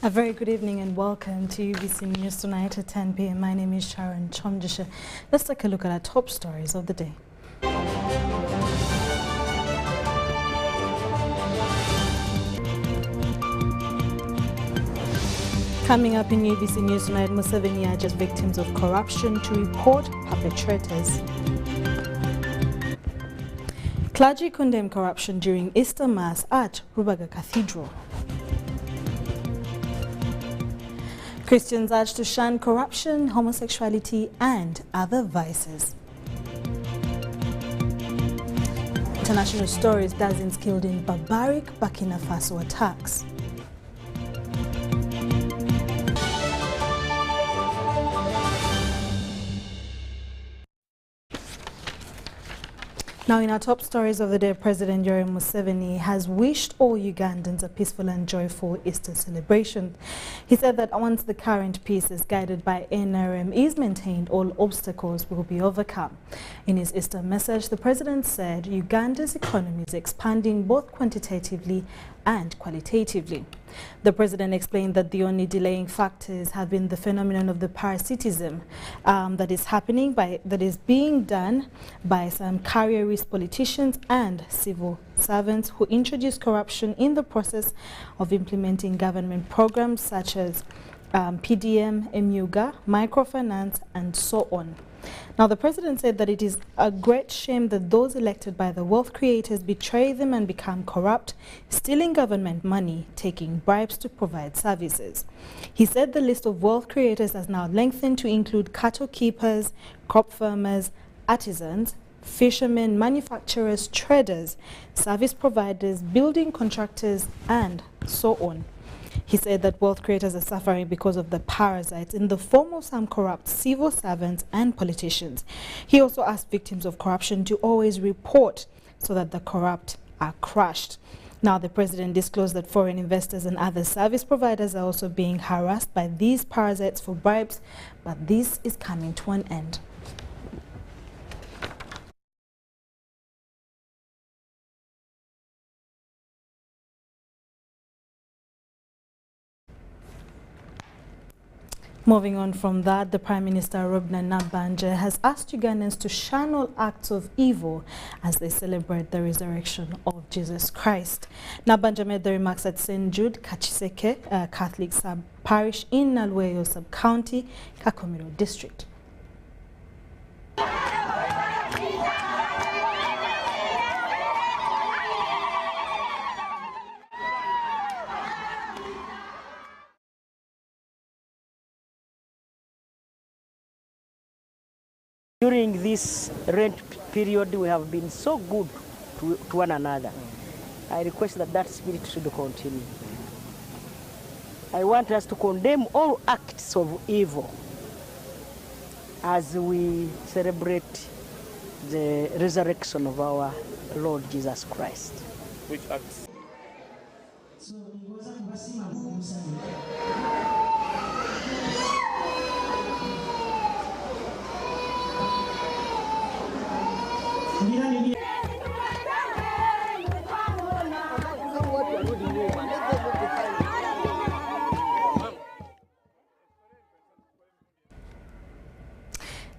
A very good evening and welcome to UBC News tonight at 10 p.m. My name is Sharon Kyomugisha. Let's take a look at our top stories of the day. Coming up in UBC News tonight, Museveni urges victims of corruption to report perpetrators. Clergy condemn corruption during Easter Mass at Rubaga Cathedral. Christians urged to shun corruption, homosexuality and other vices. International stories, dozens killed in barbaric Burkina Faso attacks. Now, in our top stories of the day, President Yoweri Museveni has wished all Ugandans a peaceful and joyful Easter celebration. He said that once the current peace is guided by NRM is maintained, all obstacles will be overcome. In his Easter message, the president said Uganda's economy is expanding both quantitatively and qualitatively. The president explained that the only delaying factors have been the phenomenon of the parasitism that is being done by some careerist politicians and civil servants who introduce corruption in the process of implementing government programs such as PDM, MUGA, microfinance, and so on. Now, the president said that it is a great shame that those elected by the wealth creators betray them and become corrupt, stealing government money, taking bribes to provide services. He said the list of wealth creators has now lengthened to include cattle keepers, crop farmers, artisans, fishermen, manufacturers, traders, service providers, building contractors, and so on. He said that wealth creators are suffering because of the parasites in the form of some corrupt civil servants and politicians. He also asked victims of corruption to always report so that the corrupt are crushed. Now, the president disclosed that foreign investors and other service providers are also being harassed by these parasites for bribes, but this is coming to an end. Moving on from that, the Prime Minister Robna Nabanja has asked Ugandans to shun all acts of evil as they celebrate the resurrection of Jesus Christ. Nabanja made the remarks at St. Jude Kachiseke Catholic Sub-Parish in Nalweyo Sub-County, Kakomiro District. During this Lent period, we have been so good to one another. I request that that spirit should continue. I want us to condemn all acts of evil as we celebrate the resurrection of our Lord Jesus Christ. Which acts?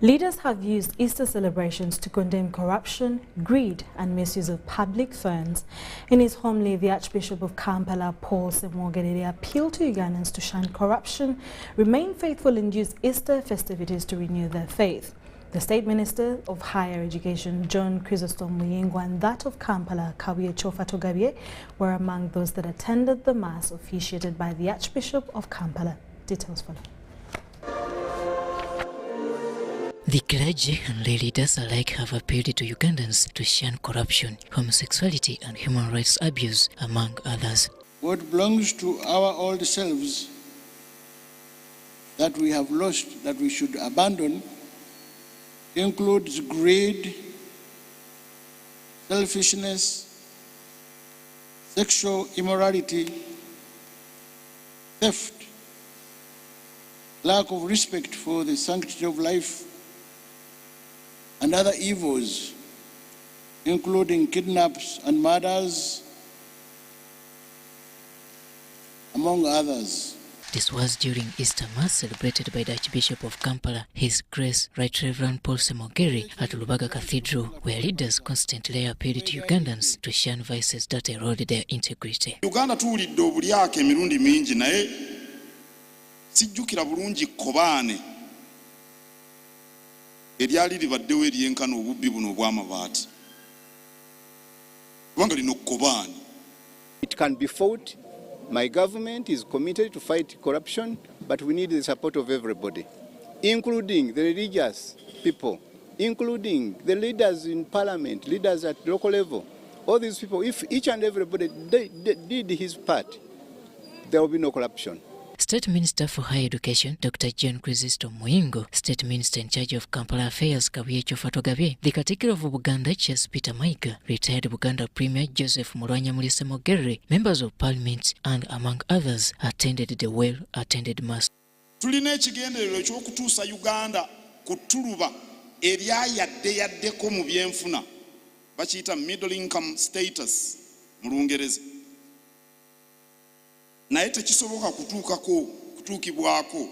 Leaders have used Easter celebrations to condemn corruption, greed and misuse of public funds. In his homily, the Archbishop of Kampala, Paul Semwogerere, appealed to Ugandans to shun corruption, remain faithful and use Easter festivities to renew their faith. The State Minister of Higher Education, John Chrysostom Muyingwa, and that of Kampala, Kabuye Chofa Togabye, were among those that attended the Mass officiated by the Archbishop of Kampala. Details follow. The clergy and lay leaders alike have appealed to Ugandans to shun corruption, homosexuality and human rights abuse, among others. What belongs to our old selves that we have lost, that we should abandon, includes greed, selfishness, sexual immorality, theft, lack of respect for the sanctity of life, and other evils, including kidnaps and murders, among others. This was during Easter Mass celebrated by the Archbishop of Kampala, His Grace Right Reverend Paul Semogeri, at Lubaga Cathedral, where leaders constantly appealed to Ugandans to shun vices that erode their integrity. Uganda tuwulidde obulyake emirundi mingi naye sijjukira bulungi kkobaane eryali libaddewo eryenkana obubbi buno obw'amabaati kubanga lino kkobaane. It can be fought. My government is committed to fight corruption, but we need the support of everybody, including the religious people, including the leaders in parliament, leaders at local level. All these people, if each and everybody did his part, there will be no corruption. State Minister for Higher Education, Dr. John Muyingo, State Minister in charge of Kampala Affairs, Kabyecho Fatogabe, the Katikkiro of Buganda, Charles Peter Mayiga, retired Buganda Premier Joseph Mulwanya Mulisemogere, members of Parliament, and among others, attended the well-attended Mass. Tulina ekigendererwa ekyokutuusa Uganda ku ttuluba eryayaddeko mu byenfuna bakiyita middle income status mu Lungereza. Naye tekisoboka kutuukibwako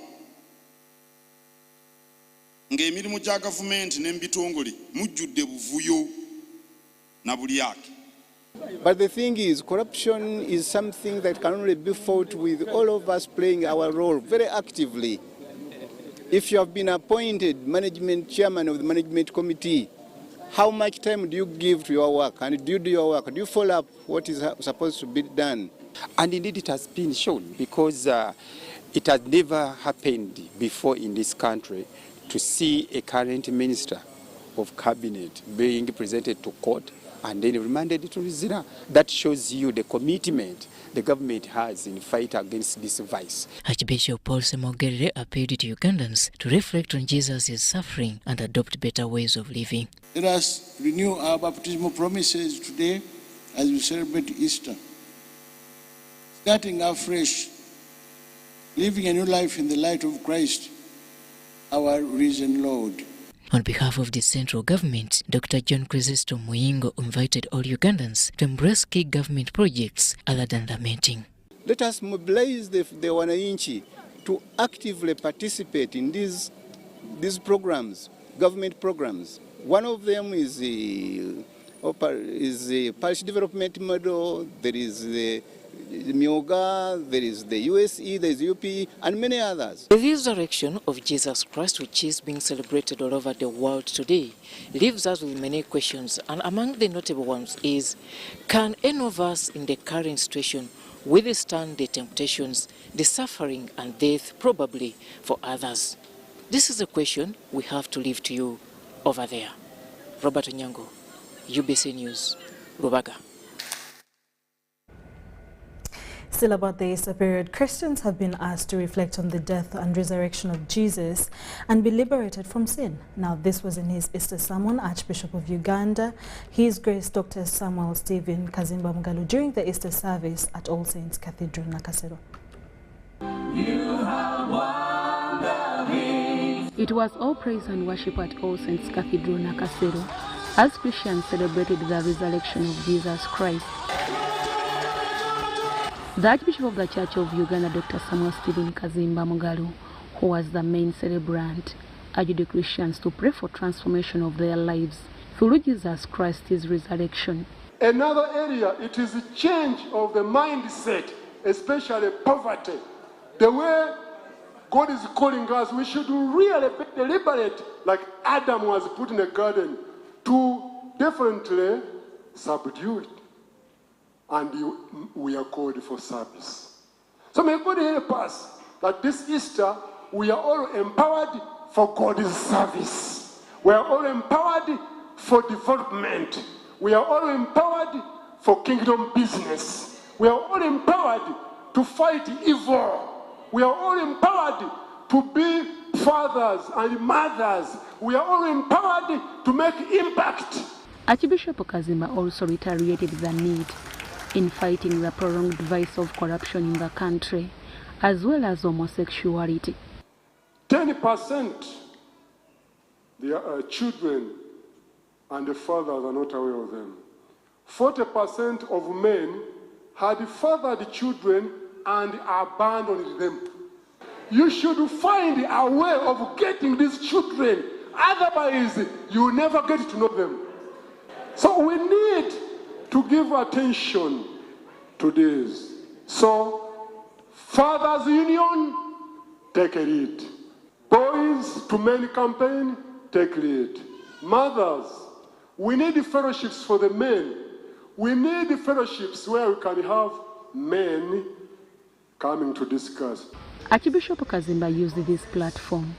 ng'emirimu gya gavumenti n'embitongole mujjudde buvuyo na bulyake. But the thing is, corruption is something that can only be fought with all of us playing our role very actively. If you have been appointed management chairman of the management committee, how much time do you give to your work? And do you do your work? Do you follow up what is supposed to be done? And indeed it has been shown, because it has never happened before in this country to see a current minister of cabinet being presented to court and then remanded to Rizina. That shows you the commitment the government has in fight against this vice. Archbishop Paul Semogere appealed to Ugandans to reflect on Jesus' suffering and adopt better ways of living. Let us renew our baptismal promises today as we celebrate Easter. Starting afresh, living a new life in the light of Christ, our risen Lord. On behalf of the central government, Dr. John Muyingo invited all Ugandans to embrace key government projects other than lamenting. Let us mobilize the Wananchi to actively participate in these programs, government programs. One of them is the parish development model. There is the Myoga, there is the USE, there is UP, and many others. The resurrection of Jesus Christ, which is being celebrated all over the world today, leaves us with many questions, and among the notable ones is, can any of us in the current situation withstand the temptations, the suffering and death probably for others? This is a question we have to leave to you over there. Robert Onyango, UBC News, Rubaga. Still about the Easter period, Christians have been asked to reflect on the death and resurrection of Jesus and be liberated from sin. Now, this was in his Easter sermon, Archbishop of Uganda, His Grace Dr. Samuel Stephen Kazimba Mugalu, during the Easter service at All Saints Cathedral, Nakasero. It was all praise and worship at All Saints Cathedral, Nakasero, as Christians celebrated the resurrection of Jesus Christ. The Archbishop of the Church of Uganda, Dr. Samuel Stephen Kazimba Mugalu, who was the main celebrant, urged the Christians to pray for transformation of their lives through Jesus Christ's resurrection. Another area, it is a change of the mindset, especially poverty. The way God is calling us, we should really be deliberate, like Adam was put in a garden, to definitely subdue it. And we are called for service. So may God help us that this Easter we are all empowered for God's service. We are all empowered for development. We are all empowered for kingdom business. We are all empowered to fight evil. We are all empowered to be fathers and mothers. We are all empowered to make impact. Archbishop Kazimba also reiterated the need in fighting the prolonged vice of corruption in the country, as well as homosexuality. 10% their children and the fathers are not aware of them. 40% of men had fathered children and abandoned them. You should find a way of getting these children. Otherwise, you will never get to know them. So we need to give attention to this. So, Fathers Union, take a lead. Boys to Men campaign, take lead. Mothers, we need fellowships for the men. We need fellowships where we can have men coming to discuss. Archbishop Kazimba used this platform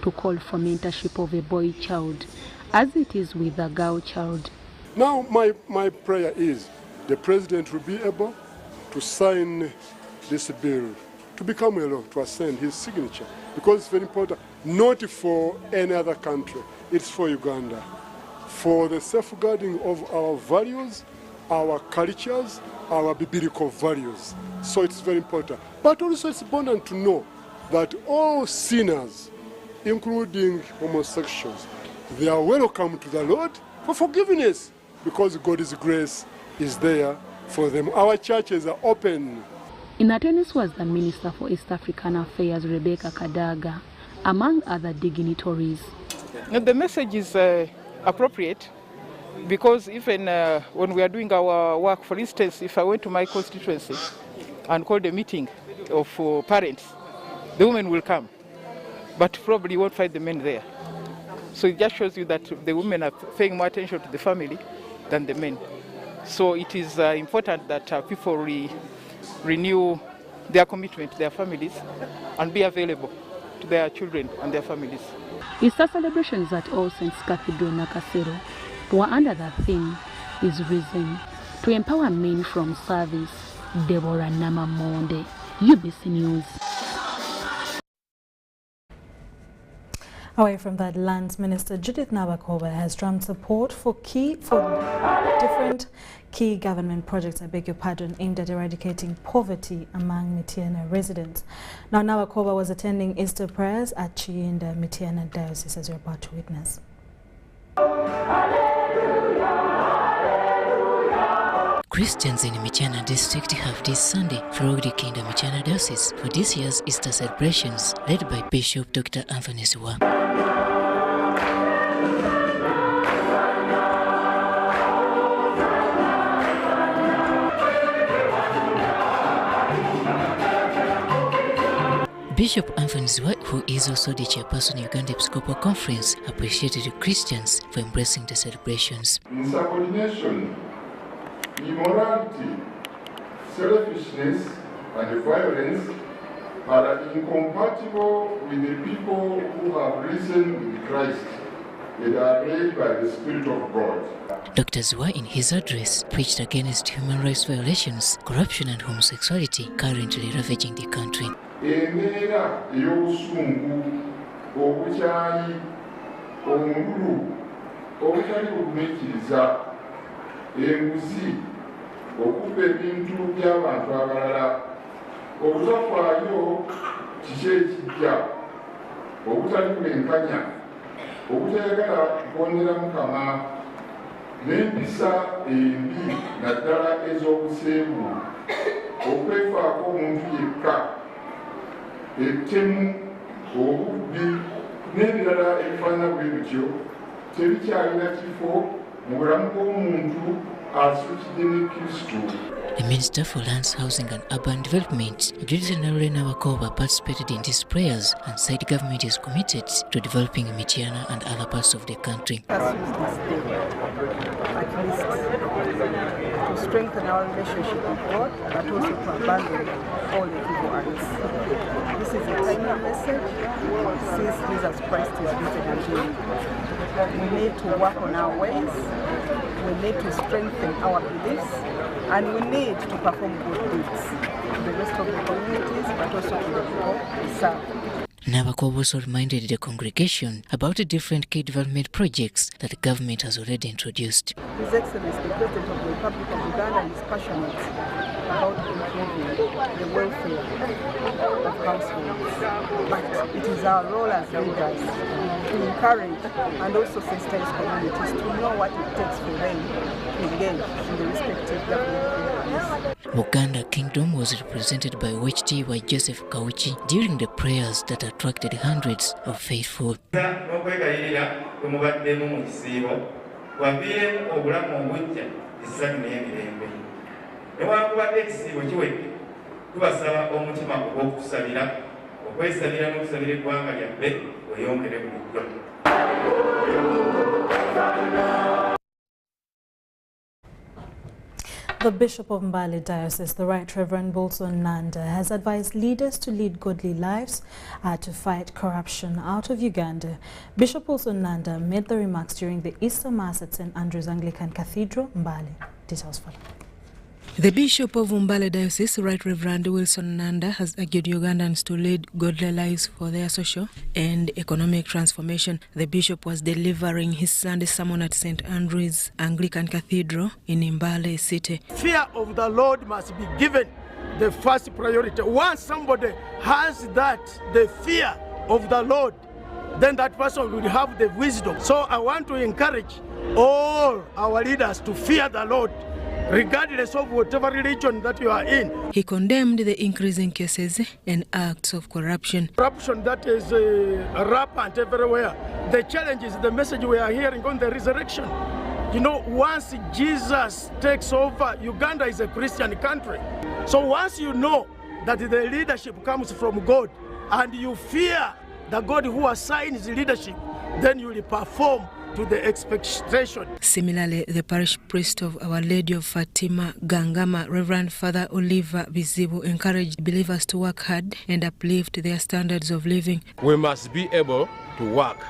to call for mentorship of a boy child, as it is with a girl child. Now my prayer is the president will be able to sign this bill, to become a law, to ascend his signature, because it's very important, not for any other country, it's for Uganda, for the safeguarding of our values, our cultures, our biblical values. So it's very important. But also it's important to know that all sinners, including homosexuals, they are welcome to the Lord for forgiveness, because God's grace is there for them. Our churches are open. In attendance was the Minister for East African Affairs, Rebecca Kadaga, among other dignitaries. The message is appropriate, because even when we are doing our work, for instance, if I went to my constituency and called a meeting of parents, the women will come, but probably won't find the men there. So it just shows you that the women are paying more attention to the family than the men. So it is important that people renew their commitment to their families and be available to their children and their families. Easter celebrations at All Saints Cathedral Nakasero were under the theme is Risen, to empower men from service. Deborah Namamonde, UBC News. Away from that, Lands Minister Judith Nabakoba has drummed support for different key government projects, aimed at eradicating poverty among Mityana residents. Now, Nabakoba was attending Easter prayers at Chiinda Mityana Diocese, as you're about to witness. Christians in Mityana district have this Sunday flogged Chiinda Mityana Diocese for this year's Easter celebrations, led by Bishop Dr. Anthony Zwa. Bishop Anthony Zwa, who is also the chairperson of Uganda Episcopal Conference, appreciated the Christians for embracing the celebrations. Insubordination, immorality, selfishness, and violence are incompatible with the people who have risen with Christ and are led by the Spirit of God. Dr. Zwa, in his address, preached against human rights violations, corruption, and homosexuality currently ravaging the country. Embeera ey'obusungu, obukyayi, omululu, obutali bugumiikiriza, enguzi, okubba ebintu by'abantu abalala, obutafaayo kiki ekijja, obutali kulenkanya, obutayagala kugondera Mukama, n'empisa embi naddala ez'obuseegu, okwefaako omuntu yekka, ettemu, obubbi n'ebirala ebifaanana bwe bityo tebikyalina kifo mu bulamu bw'omuntu asukidde ne Kristo. The Minister for Lands, Housing and Urban Development, Judith Nabakoba, participated in these prayers and said government is committed to developing Mityana and other parts of the country. Let's use this day, at least, to strengthen our relationship with God, but also to abandon all the evil acts. This is a timely message since Jesus Christ is risen again. We need to work on our ways, we need to strengthen our beliefs, and we need to perform good deeds to the rest of the communities, but also to the people we serve. Nabakoba also reminded the congregation about the different key development projects that the government has already introduced. His Excellency, the President of the Republic of Uganda, is passionate about improving the welfare of households. But it is our role as leaders to encourage and also sensitize communities to know what it takes for them to engage in the respective government programs. Buganda Kingdom was represented by Oweekitiibwa Joseph Kawuki during the prayers that attracted hundreds of faithful. The Bishop of Mbale Diocese, the Right Reverend Bolson Nanda, has advised leaders to lead godly lives to fight corruption out of Uganda. Bishop Bolson Nanda made the remarks during the Easter Mass at St. Andrew's Anglican Cathedral, Mbale. Details follow. The Bishop of Mbale Diocese, Right Reverend Wilson Nanda, has urged Ugandans to lead godly lives for their social and economic transformation. The Bishop was delivering his Sunday sermon at St. Andrew's Anglican Cathedral in Mbale City. Fear of the Lord must be given the first priority. Once somebody has that, the fear of the Lord, then that person will have the wisdom. So I want to encourage all our leaders to fear the Lord, regardless of whatever religion that you are in. He condemned the increasing cases and acts of corruption. Corruption that is rampant everywhere. The challenge is the message we are hearing on the resurrection. You know, once Jesus takes over, Uganda is a Christian country. So once you know that the leadership comes from God and you fear the God who assigns leadership, then you will perform to the expectation. Similarly, the parish priest of Our Lady of Fatima, Gangama, Reverend Father Oliver Bizibu, encouraged believers to work hard and uplift their standards of living. We must be able to work.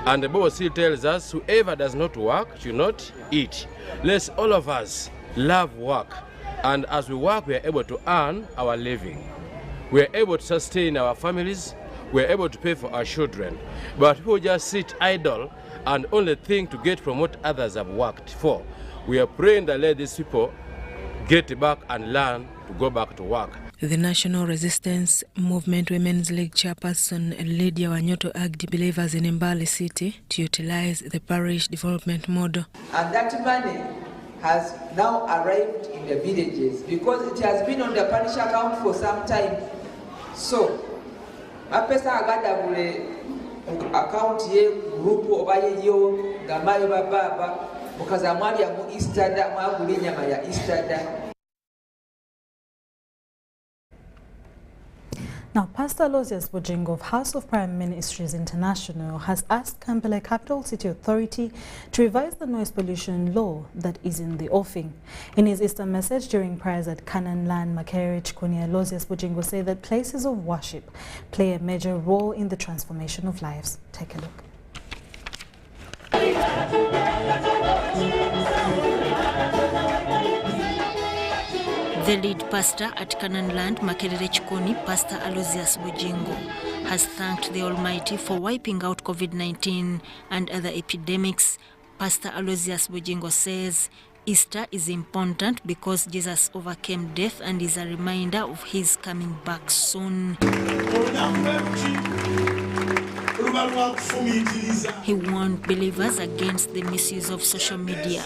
And the Bible still tells us, whoever does not work should not eat. Let's all of us love work. And as we work, we are able to earn our living. We are able to sustain our families. We are able to pay for our children. But people just sit idle and only think to get from what others have worked for. We are praying that let these people get back and learn to go back to work. The National Resistance Movement Women's League chairperson Lydia Wanyoto urged believers in Mbale City to utilize the parish development model. And that money has now arrived in the villages because it has been on the parish account for some time. So, apesa agadabule account ye group obaye yo gamayo baba mukaza mwali ya mu Easter mwaguli nyama ya Easter. Now, Pastor Aloysius Bujingo of House of Prayer Ministries International has asked Kampala Capital City Authority to revise the noise pollution law that is in the offing. In his Easter message during prayers at Canaan Land, Makerere Chikuni, Aloysius Bujingo said that places of worship play a major role in the transformation of lives. Take a look. The lead pastor at Canaan Land, Makerere Chikuni, Pastor Aloysius Bujingo, has thanked the Almighty for wiping out COVID-19 and other epidemics. Pastor Aloysius Bujingo says Easter is important because Jesus overcame death and is a reminder of his coming back soon. He warned believers against the misuse of social media,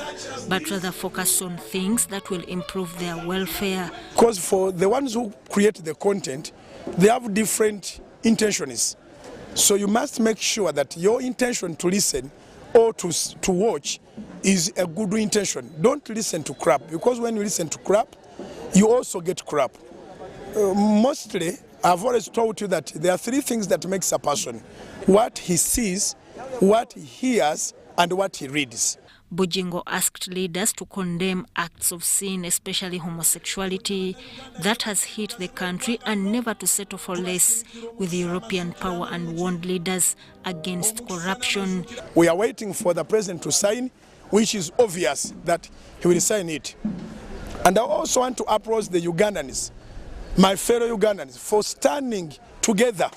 but rather focus on things that will improve their welfare. Because for the ones who create the content, they have different intentions. So you must make sure that your intention to listen or to watch is a good intention. Don't listen to crap, because when you listen to crap, you also get crap. Mostly, I've always told you that there are three things that makes a person: what he sees, what he hears, and what he reads. Bujingo asked leaders to condemn acts of sin, especially homosexuality, that has hit the country, and never to settle for less with European power, and warned leaders against corruption. We are waiting for the president to sign, which is obvious that he will sign it. And I also want to approach the Ugandans, my fellow Ugandans, for standing together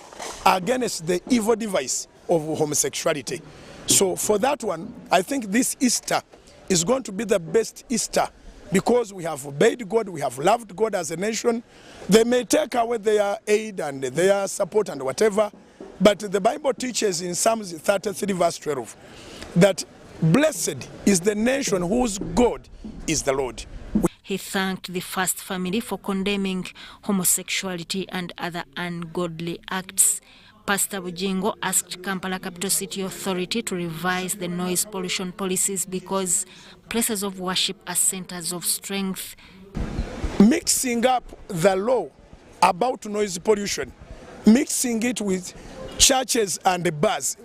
against the evil device of homosexuality. So for that one, I think this Easter is going to be the best Easter, because we have obeyed God, we have loved God as a nation. They may take away their aid and their support and whatever, but the Bible teaches in Psalms 33 verse 12 that blessed is the nation whose God is the Lord. He thanked the First Family for condemning homosexuality and other ungodly acts. Pastor Bujingo asked Kampala Capital City Authority to revise the noise pollution policies because places of worship are centers of strength. Mixing up the law about noise pollution, mixing it with churches and the bars.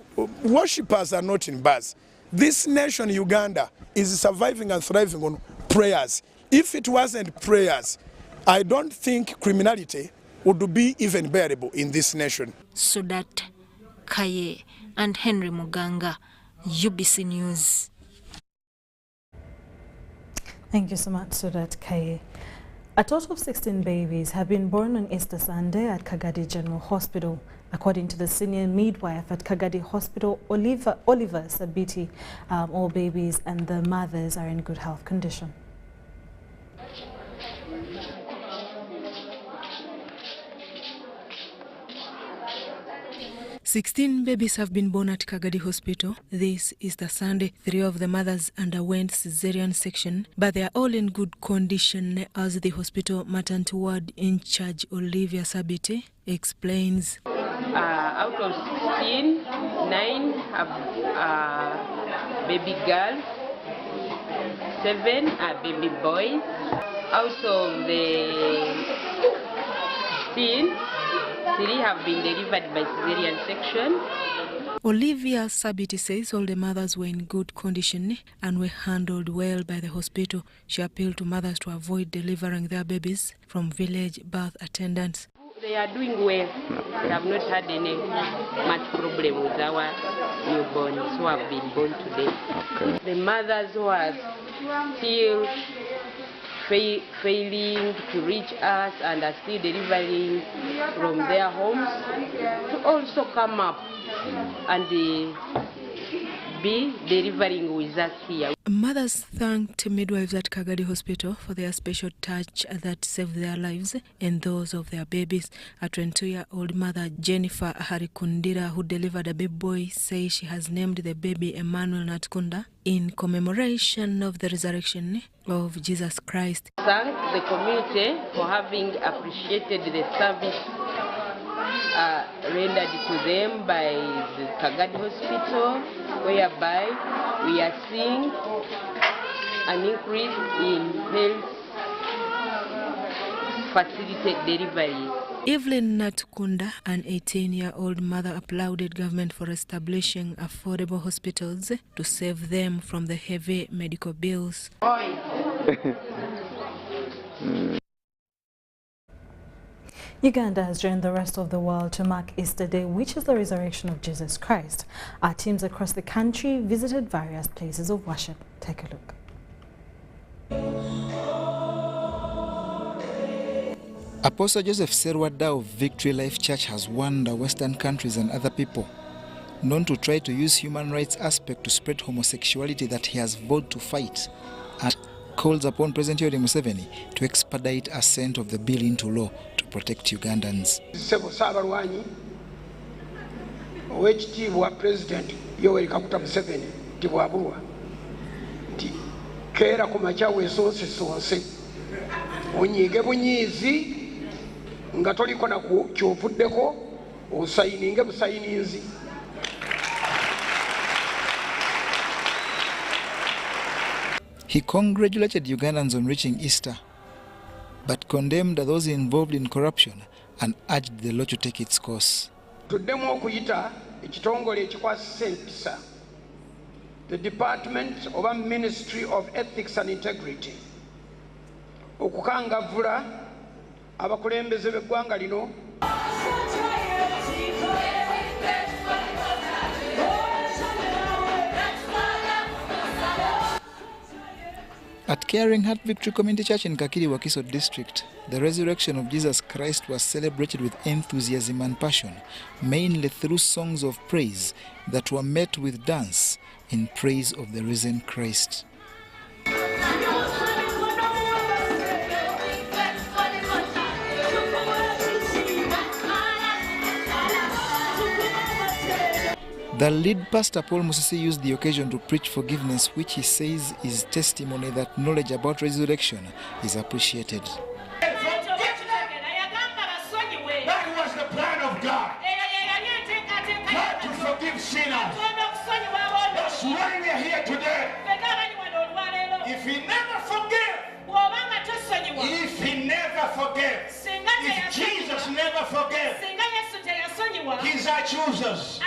Worshippers are not in bars. This nation, Uganda, is surviving and thriving on prayers. If it wasn't prayers, I don't think criminality would be even bearable in this nation. Sudat Kaye and Henry Muganga, UBC News. Thank you so much, Sudat Kaye. A total of 16 babies have been born on Easter Sunday at Kagadi General Hospital. According to the senior midwife at Kagadi Hospital, Oliver Sabiti, all babies and the mothers are in good health condition. 16 babies have been born at Kagadi Hospital. This is the Sunday. 3 of the mothers underwent cesarean section, but they are all in good condition, as the hospital maternity ward in charge Olivia Sabiti explains. Out of 16, 9 are baby girls, 7 are baby boys. Out of the 16, 3 have been delivered by cesarean section. Olivia Sabiti says all the mothers were in good condition and were handled well by the hospital. She appealed to mothers to avoid delivering their babies from village birth attendants. They are doing well. We have not had any much problem with our newborns who have been born today. Okay. The mothers who are still failing to reach us and are still delivering from their homes to also come up and be delivering with us here. Mothers thanked midwives at Kagadi Hospital for their special touch that saved their lives and those of their babies. A 22-year-old mother, Jennifer Harikundira, who delivered a baby boy, says she has named the baby Emmanuel Natkunda in commemoration of the resurrection of Jesus Christ. Thank the community for having appreciated the service rendered to them by the Kagadi Hospital, whereby we are seeing an increase in health facilitated deliveries. Evelyn Natkunda, an 18-year-old mother, applauded government for establishing affordable hospitals to save them from the heavy medical bills. Uganda has joined the rest of the world to mark Easter Day, which is the resurrection of Jesus Christ. Our teams across the country visited various places of worship. Take a look. Apostle Joseph Serwada of Victory Life Church has warned Western countries and other people known to try to use human rights aspect to spread homosexuality that he has vowed to fight, and calls upon President Yoweri Museveni to expedite assent of the bill into law to protect Ugandans. Owekitiibwa President Yoweri Kaguta Museveni nti bw'abulwa nti keera ku makya weesonsesonse onyiige bunyiizi nga toliko na kyovuddeko osayininge busayininzi. He congratulated Ugandans on reaching Easter, but condemned those involved in corruption and urged the law to take its course. Tuddemu okuyita ekitongole ekikwasisa empisa, the Department of Ministry of Ethics and Integrity, okukangavvula abakulembeze b'eggwanga lino At Caring Heart Victory Community Church in Kakiri, Wakiso District, the resurrection of Jesus Christ was celebrated with enthusiasm and passion, mainly through songs of praise that were met with dance in praise of the risen Christ. The lead pastor, Paul Musisi, used the occasion to preach forgiveness, which he says is testimony that knowledge about resurrection is appreciated. That was the plan of God. God to forgive sinners. That's why we are here today. If he never forgives, if Jesus never forgave, he's our choosers,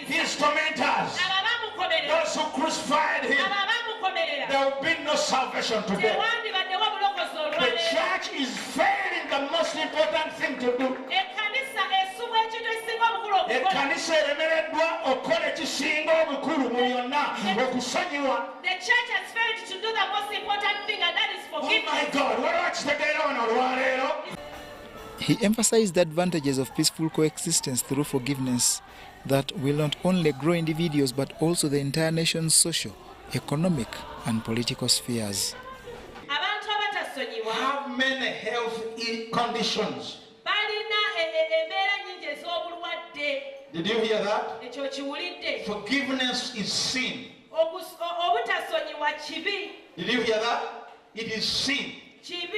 his tormentors, those who crucified him, there will be no salvation today. The church is failing the most important thing to do. The church has failed to do the most important thing, and that is forgiveness. Oh my God, what's the going on? He emphasized the advantages of peaceful coexistence through forgiveness that will not only grow individuals but also the entire nation's social, economic and political spheres. Have many health conditions. Did you hear that? Forgiveness is sin. Did you hear that? It is sin. If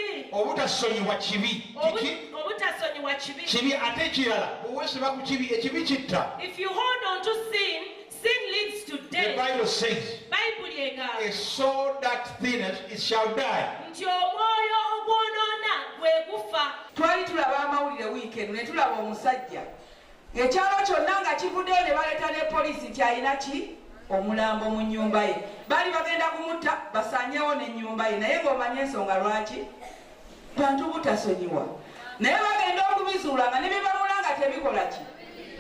you hold on to sin, sin leads to death. The Bible says, a soul that thinneth, it shall die. Twali tulaba amawulire weekend ne tulaba omusajja ekyalo kyonna nga kivuddeyo ne baleeta ne poliisi nti alina ki omulambo mu nnyumba ye baali bagenda kumutta basanyewo n'ennyumba ye naye ng'omanye ensonga lwaki bantu butasonyiwa naye bagenda okubizuula nga ne bibamula nga tebikola ki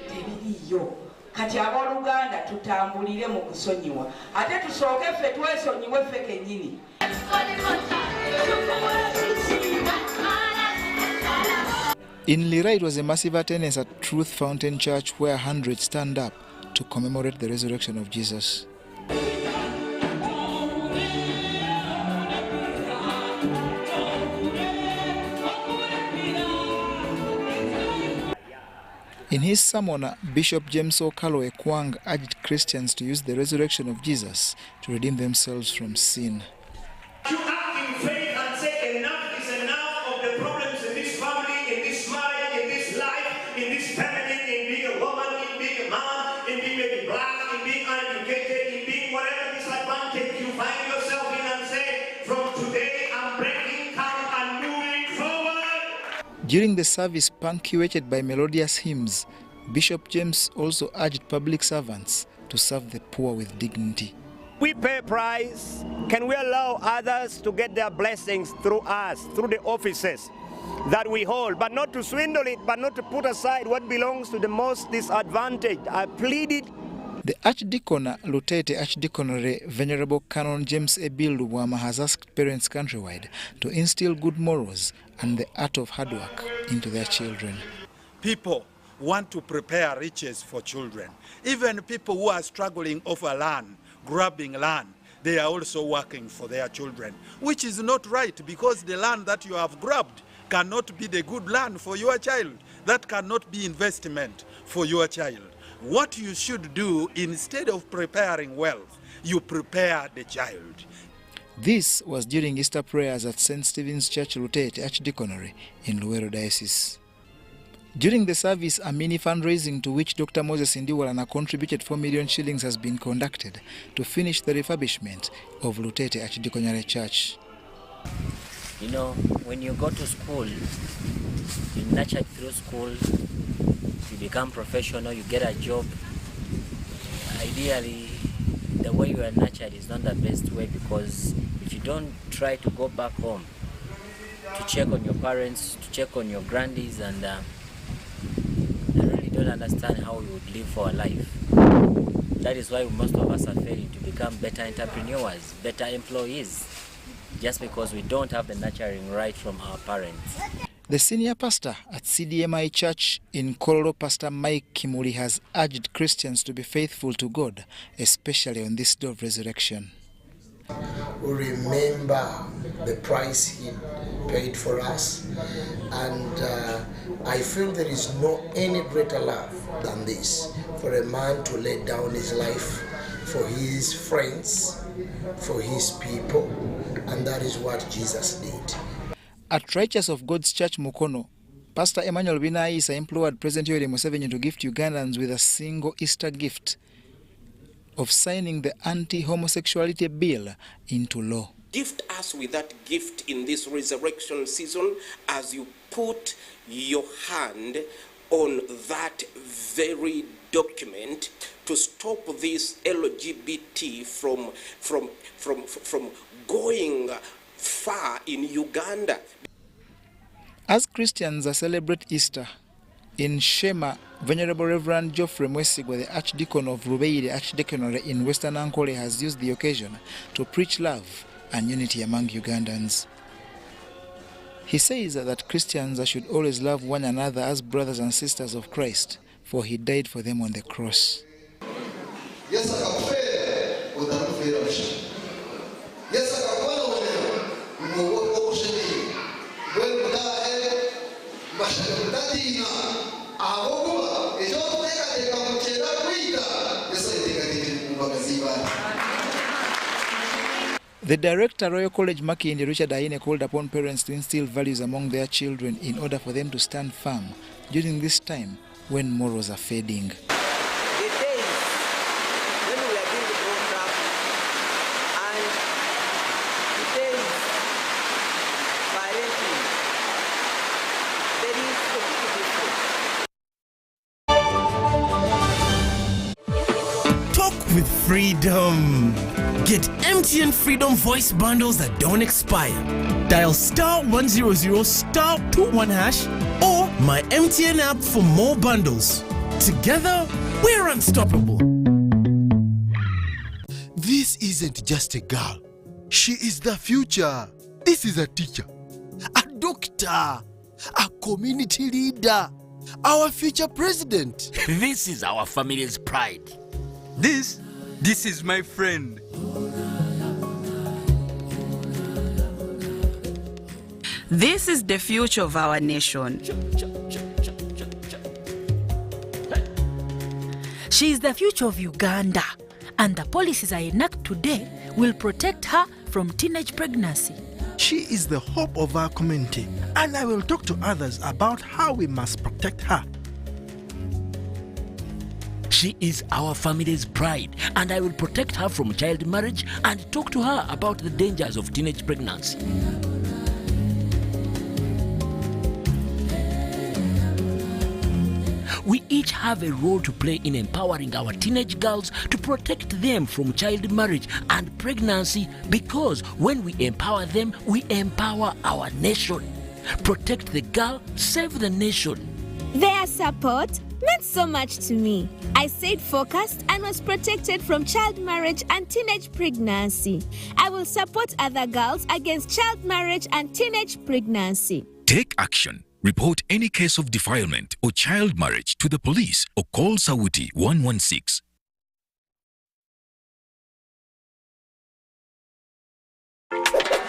tebiriyo kati abooluganda tutambulire mu kusonyiwa ate tusooke ffe twesonyiwe ffe kennyini. In Lira, it was a massive attendance at Truth Fountain Church where hundreds stand up to commemorate the resurrection of Jesus. In his sermon, Bishop James Okalo Ekwang urged Christians to use the resurrection of Jesus to redeem themselves from sin. You act in faith and say enough is enough of the problems in this family, in this marriage, in this life, in this family, in being a woman, in being a man, in being maybe black, in being uneducated, in being whatever disadvantage you find yourself in, and say, from today I'm breaking count and moving forward. During the service punctuated by melodious hymns, Bishop James also urged public servants to serve the poor with dignity. We pay price. Can we allow others to get their blessings through us, through the offices that we hold, but not to swindle it, but not to put aside what belongs to the most disadvantaged? I pleaded. The Archdeacon Lutete Archdeaconry Venerable Canon James Ebil Luwama has asked parents countrywide to instill good morals and the art of hard work into their children. People want to prepare riches for children. Even people who are struggling over land, grabbing land, they are also working for their children, which is not right, because the land that you have grabbed cannot be the good land for your child. That cannot be investment for your child. What you should do, instead of preparing wealth, you prepare the child. This was during Easter prayers at St. Stephen's Church, Lutete Archdeaconry in Luweero Diocese. During the service, a mini fundraising to which Dr. Moses Indiwalana contributed 4 million shillings has been conducted to finish the refurbishment of Lutete Archdeaconry Church. You know, when you go to school, you're nurtured through school, you become professional, you get a job. Ideally, the way you are nurtured is not the best way, because if you don't try to go back home to check on your parents, to check on your grandies, and I really don't understand how we would live for a life. That is why most of us are failing to become better entrepreneurs, better employees, just because we don't have the nurturing right from our parents. The senior pastor at CDMI Church in Kololo, Pastor Mike Kimuri, has urged Christians to be faithful to God, especially on this day of resurrection. Remember the price he paid for us, and I feel there is no any greater love than this, for a man to lay down his life for his friends, for his people, and that is what Jesus did. At Righteous of God's Church Mukono, Pastor Emmanuel Binaisa implored President Yoweri Museveni to gift Ugandans with a single Easter gift of signing the anti-homosexuality bill into law. Gift us with that gift in this resurrection season as you put your hand on that very document to stop this LGBT from going far in Uganda. As Christians celebrate Easter, in Shema, Venerable Reverend Geoffrey Mwesigwa, the Archdeacon of Rubeire Archdeaconry in Western Ankole, has used the occasion to preach love and unity among Ugandans. He says that Christians should always love one another as brothers and sisters of Christ, for he died for them on the cross. Yes, The director, Royal College Makindi, Richard Aine, called upon parents to instill values among their children in order for them to stand firm during this time when morals are fading. With freedom. Get MTN Freedom voice bundles that don't expire. Dial *100 *21# or my MTN app for more bundles. Together, we're unstoppable. This isn't just a girl. She is the future. This is a teacher, a doctor, a community leader, our future president. This is our family's pride. This is my friend. This is the future of our nation. She is the future of Uganda, and the policies I enact today will protect her from teenage pregnancy. She is the hope of our community, and I will talk to others about how we must protect her. She is our family's pride, and I will protect her from child marriage and talk to her about the dangers of teenage pregnancy. We each have a role to play in empowering our teenage girls to protect them from child marriage and pregnancy, because when we empower them, we empower our nation. Protect the girl, save the nation. Their support meant so much to me. I stayed focused and was protected from child marriage and teenage pregnancy. I will support other girls against child marriage and teenage pregnancy. Take action. Report any case of defilement or child marriage to the police or call Sawuti 116.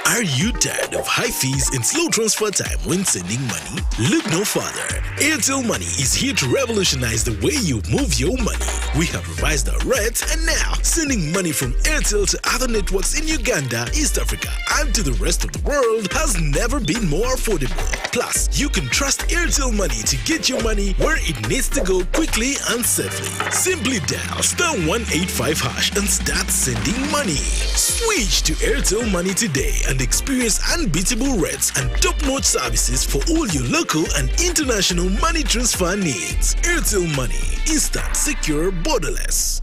Are you tired of high fees and slow transfer time when sending money? Look no further. Airtel Money is here to revolutionize the way you move your money. We have revised our rates, and now sending money from Airtel to other networks in Uganda, East Africa, and to the rest of the world has never been more affordable. Plus, you can trust Airtel Money to get your money where it needs to go quickly and safely. Simply dial *185# and start sending money. Switch to Airtel Money today and experience unbeatable rates and top-notch services for all your local and international money transfer needs. Airtel Money. Instant, secure, borderless.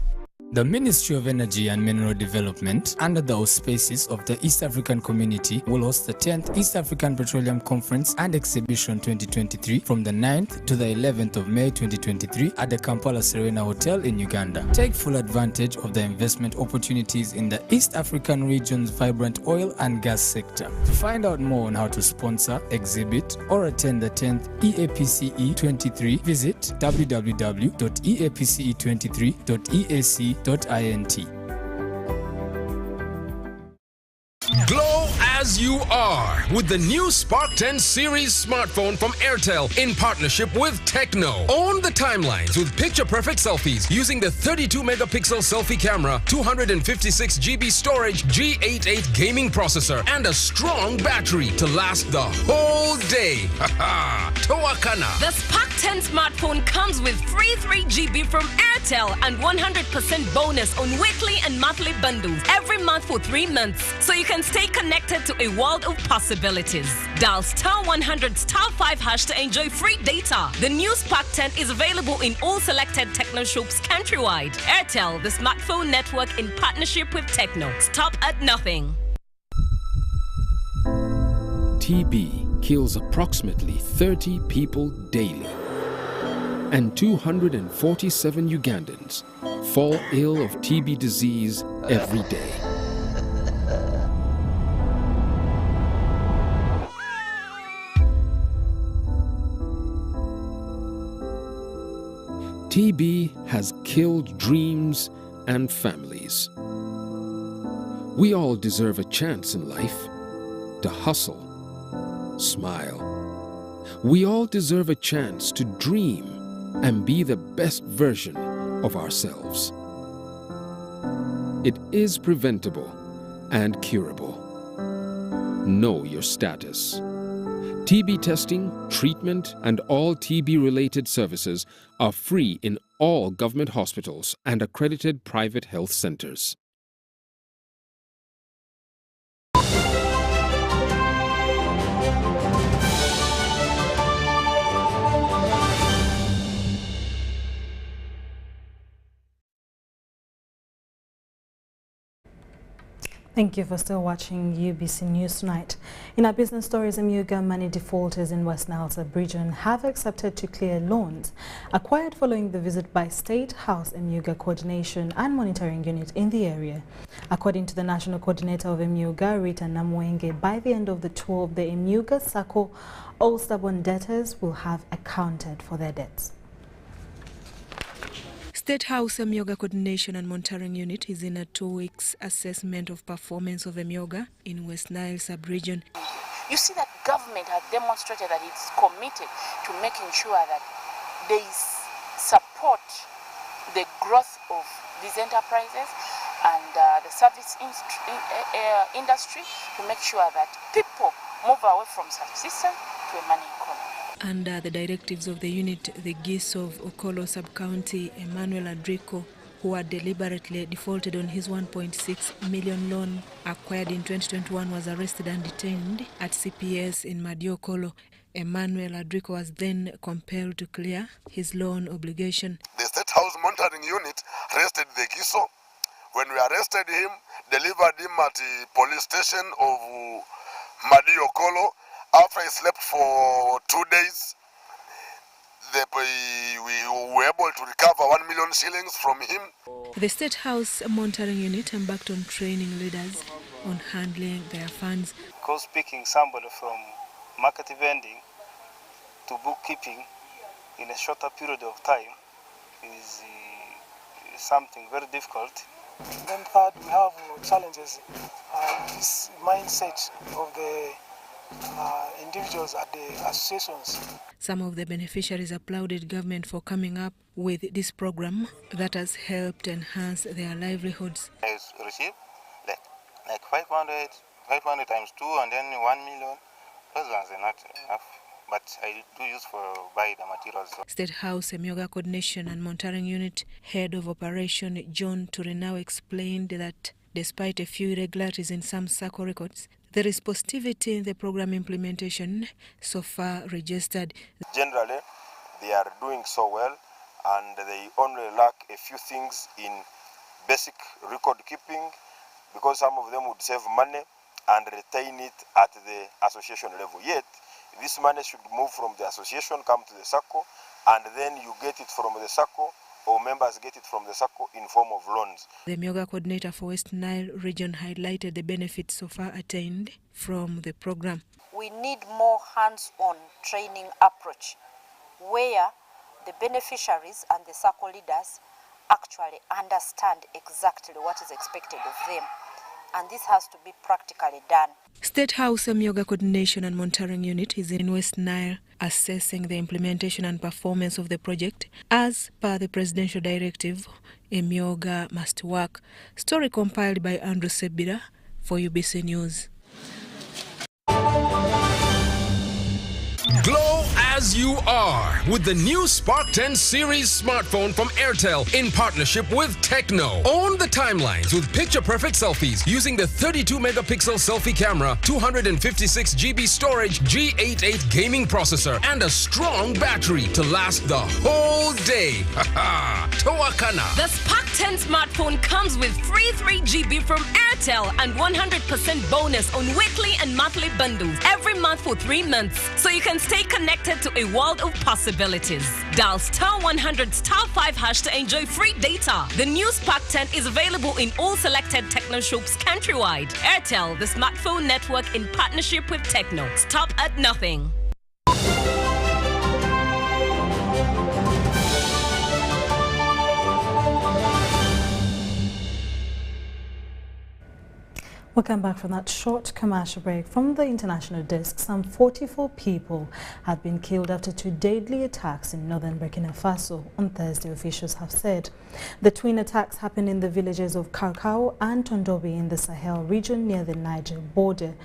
The Ministry of Energy and Mineral Development, under the auspices of the East African Community, will host the 10th East African Petroleum Conference and Exhibition 2023 from the 9th to the 11th of May 2023 at the Kampala Serena Hotel in Uganda. Take full advantage of the investment opportunities in the East African region's vibrant oil and gas sector. To find out more on how to sponsor, exhibit, or attend the 10th EAPCE 23, visit www.eapce23.eac.int. Glow as as you are with the new Spark 10 series smartphone from Airtel in partnership with Tecno. Own the timelines with picture-perfect selfies using the 32-megapixel selfie camera, 256 GB storage, G88 gaming processor, and a strong battery to last the whole day. Haha, Toakana. The Spark 10 smartphone comes with free 3 GB from Airtel and 100% bonus on weekly and monthly bundles every month for 3 months, so you can stay connected to a world of possibilities. Dial *100*5# to enjoy free data. The new Spark 10 is available in all selected Tecno shops countrywide. Airtel, the smartphone network in partnership with Tecno. Stop at nothing. TB kills approximately 30 people daily, and 247 Ugandans fall ill of TB disease every day. TB has killed dreams and families. We all deserve a chance in life to hustle, smile. We all deserve a chance to dream and be the best version of ourselves. It is preventable and curable. Know your status. TB testing, treatment, and all TB-related services are free in all government hospitals and accredited private health centers. Thank you for still watching UBC News Tonight. In our business stories, Emuga money defaulters in West Nile sub-region have accepted to clear loans acquired following the visit by State House Emuga Coordination and Monitoring Unit in the area. According to the National Coordinator of Emuga, Rita Namwenge, by the end of the tour of the Emuga Sacco, all stubborn debtors will have accounted for their debts. State House Emuga Coordination and Monitoring Unit is in a 2 weeks assessment of performance of Emuga in West Nile sub-region. You see that government has demonstrated that it's committed to making sure that they support the growth of these enterprises and the service industry to make sure that people move away from subsistence to a money economy. Under the directives of the unit, the geese of Okolo Sub-County, Emmanuel Adrico, who had deliberately defaulted on his 1.6 million loan acquired in 2021, was arrested and detained at CPS in Madiokolo. Emmanuel Adrico was then compelled to clear his loan obligation. The State House Monitoring Unit arrested the Giso. When we arrested him, delivered him at the police station of Madiokolo. After he slept for 2 days, we were able to recover 1 million shillings from him. The State House Monitoring Unit embarked on training leaders on handling their funds. Because picking somebody from market vending to bookkeeping in a shorter period of time is something very difficult. Then third, we have challenges, this mindset of the individuals at the associations. Some of the beneficiaries applauded government for coming up with this program that has helped enhance their livelihoods. I received like 500 times 2 and then 1 million. Those ones are not enough, but I do use for buy the materials. State House Emuga Coordination and Monitoring Unit Head of Operation John Turinao explained that despite a few irregularities in some SACCO records, there is positivity in the program implementation so far registered. Generally, they are doing so well, and they only lack a few things in basic record keeping, because some of them would save money and retain it at the association level. Yet, this money should move from the association, come to the SACCO, and then you get it from the SACCO, or members get it from the SACCO in form of loans. The Emuga coordinator for West Nile region highlighted the benefits so far attained from the program. We need more hands-on training approach where the beneficiaries and the SACCO leaders actually understand exactly what is expected of them and this has to be practically done. State House Emyoga Coordination and Monitoring Unit is in West Nile assessing the implementation and performance of the project as per the presidential directive. Emyoga must work. Story compiled by Andrew Sebira for UBC News. Glow as you are with the new Spark 10 series smartphone from Airtel in partnership with Techno. Own the timelines with picture-perfect selfies using the 32-megapixel selfie camera, 256GB storage, G88 gaming processor, and a strong battery to last the whole day. Towakana. The Spark 10 smartphone comes with free 3GB from Airtel and 100% bonus on weekly and monthly bundles every month for 3 months, so you can stay connected to a world of possibilities. Dial *100 *5# to enjoy free data. The new Spark 10 is available in all selected Techno shops countrywide. Airtel, the smartphone network in partnership with Techno. Stop at nothing. Welcome back from that short commercial break. From the international desk, some 44 people have been killed after 2 deadly attacks in northern Burkina Faso on Thursday, officials have said. The twin attacks happened in the villages of Kaukau and Tondobi in the Sahel region near the Niger border.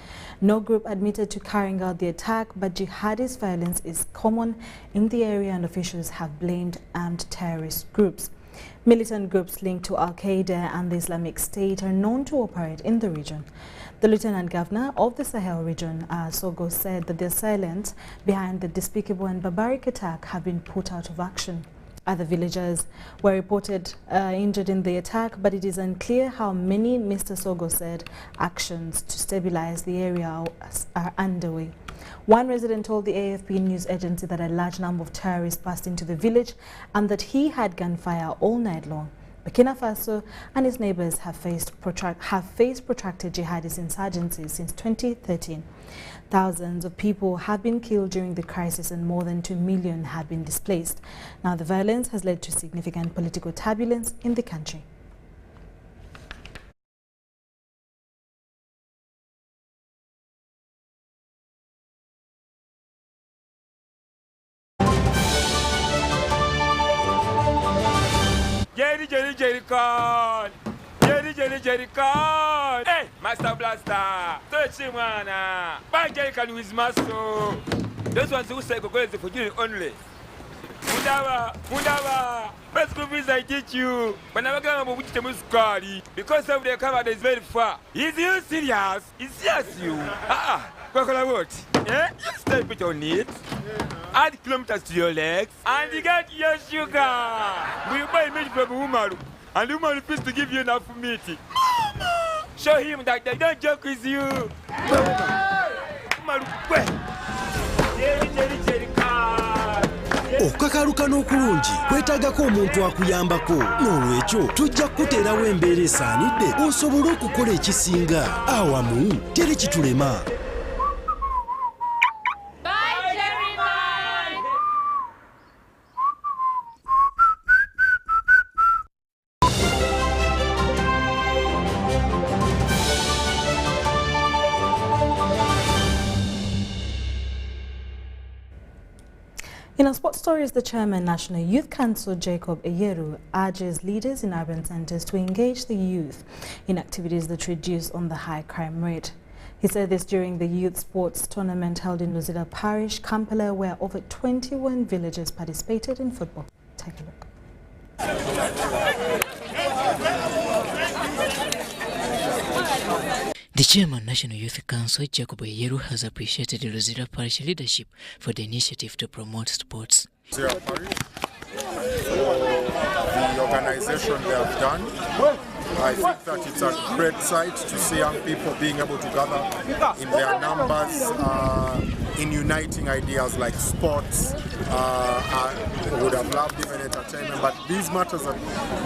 No group admitted to carrying out the attack, but jihadist violence is common in the area and officials have blamed armed terrorist groups. Militant groups linked to Al-Qaeda and the Islamic State are known to operate in the region. The Lieutenant Governor of the Sahel region, Sogo, said that the assailants behind the despicable and barbaric attack have been put out of action. Other villagers were reported injured in the attack, but it is unclear how many. Mr. Sogo said actions to stabilize the area are underway. One resident told the AFP news agency that a large number of terrorists passed into the village and that he had gunfire all night long. Burkina Faso and its neighbors have faced protracted jihadist insurgency since 2013. Thousands of people have been killed during the crisis and more than 2 million have been displaced. Now the violence has led to significant political turbulence in the country. Jerry Con! Hey, Master Blaster! Touch him, man! Buy Jerry Con with muscle! Those ones who say go is for you only. Mundava! Best group is I teach you. But never come up with the scary because of the cover is very far. Is you serious? It's just you. What? Yeah? You step it on it. Add kilometers to your legs and you get your sugar. We buy meat from Umaru. And Umaru refused to give you enough meat. Mama! Show him that they don't joke with you. Umaru, okukakaluka n'okulungi kwetaagako omuntu akuyambako n'olwekyo tujja kukuteerawo embeera esaanidde osobole okukola ekisinga awamu teri kitulema. In our sports stories, the chairman, National Youth Council, Jacob Eyeru, urges leaders in urban centres to engage the youth in activities that reduce on the high crime rate. He said this during the youth sports tournament held in Luzira Parish, Kampala, where over 21 villages participated in football. Take a look. The chairman, National Youth Council, Jacob Eyeru, has appreciated the Luzira Parish leadership for the initiative to promote sports. Luzira Parish, the organization they have done, I think that it's a great sight to see young people being able to gather in their numbers in uniting ideas like sports. I would have loved even entertainment, but these matters that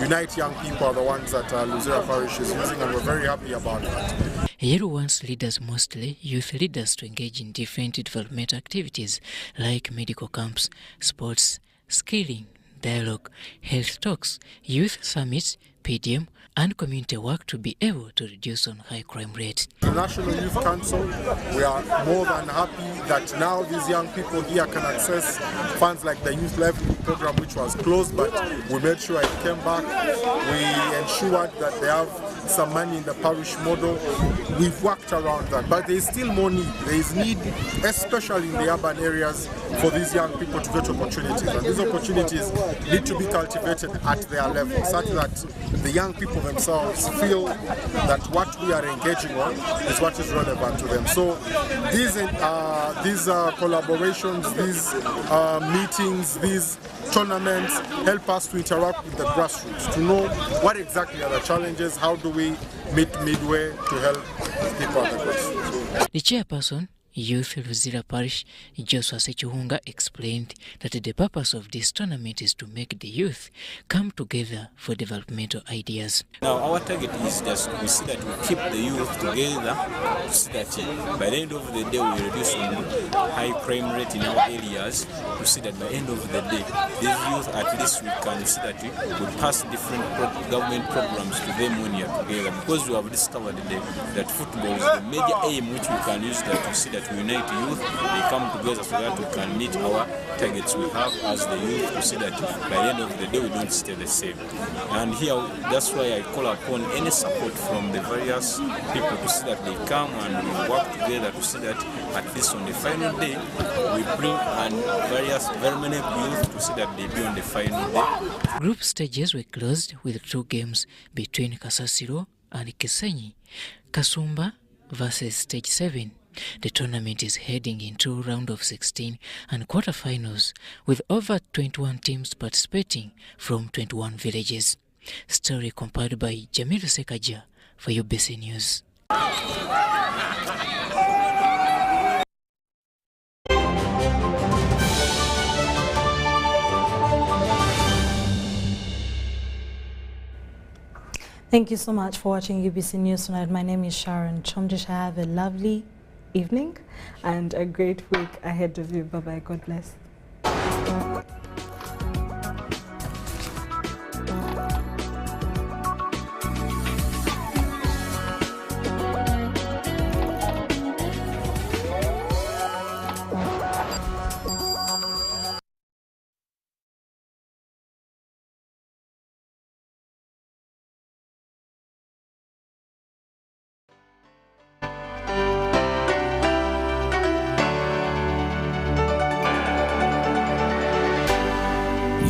unite young people are the ones that Luzira Parish is using, and we're very happy about that. Eyeru wants leaders, mostly youth leaders, to engage in different development activities like medical camps, sports, skilling, dialogue, health talks, youth summits, PDM and community work to be able to reduce on high crime rate. The National Youth Council, we are more than happy that now these young people here can access funds like the Youth Livelihood Program, which was closed, but we made sure it came back. We ensured that they have some money in the parish model. We've worked around that, but there is still more need. There is need, especially in the urban areas, for these young people to get opportunities. And these opportunities need to be cultivated at their level, such that the young people themselves feel that what we are engaging on is what is relevant to them. So these collaborations, these meetings, these tournaments help us to interact with the grassroots, to know what exactly are the challenges, how do we meet midway to help people at the grassroots. The chairperson, Youth Luzira Parish, Joshua Sechuhunga, explained that the purpose of this tournament is to make the youth come together for developmental ideas. Now our target is just to see that we keep the youth together, to see that by the end of the day we reduce on high crime rate in our areas, to see that by the end of the day these youth at least we can see that we pass different government programs to them when we are together, because we have discovered that football is the major aim which we can use that to see that we unite youth, they come together so that we can meet our targets we have as the youth, to see that by the end of the day we don't stay the same. And here, that's why I call upon any support from the various people to see that they come and we work together to see that at least on the final day we bring very many youth to see that they be on the final day. Group stages were closed with 2 games between Kasasiro and Kisenyi, Kasumba versus Stage 7. The tournament is heading into round of 16 and quarterfinals, with over 21 teams participating from 21 villages. Story compiled by Jamilu Sekaja for UBC News. Thank you so much for watching UBC News tonight. My name is Sharon Kyomugisha. Have a lovely evening and a great week ahead of you. Bye-bye. God bless.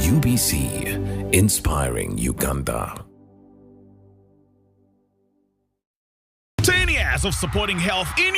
UBC, inspiring Uganda. 10 years of supporting health in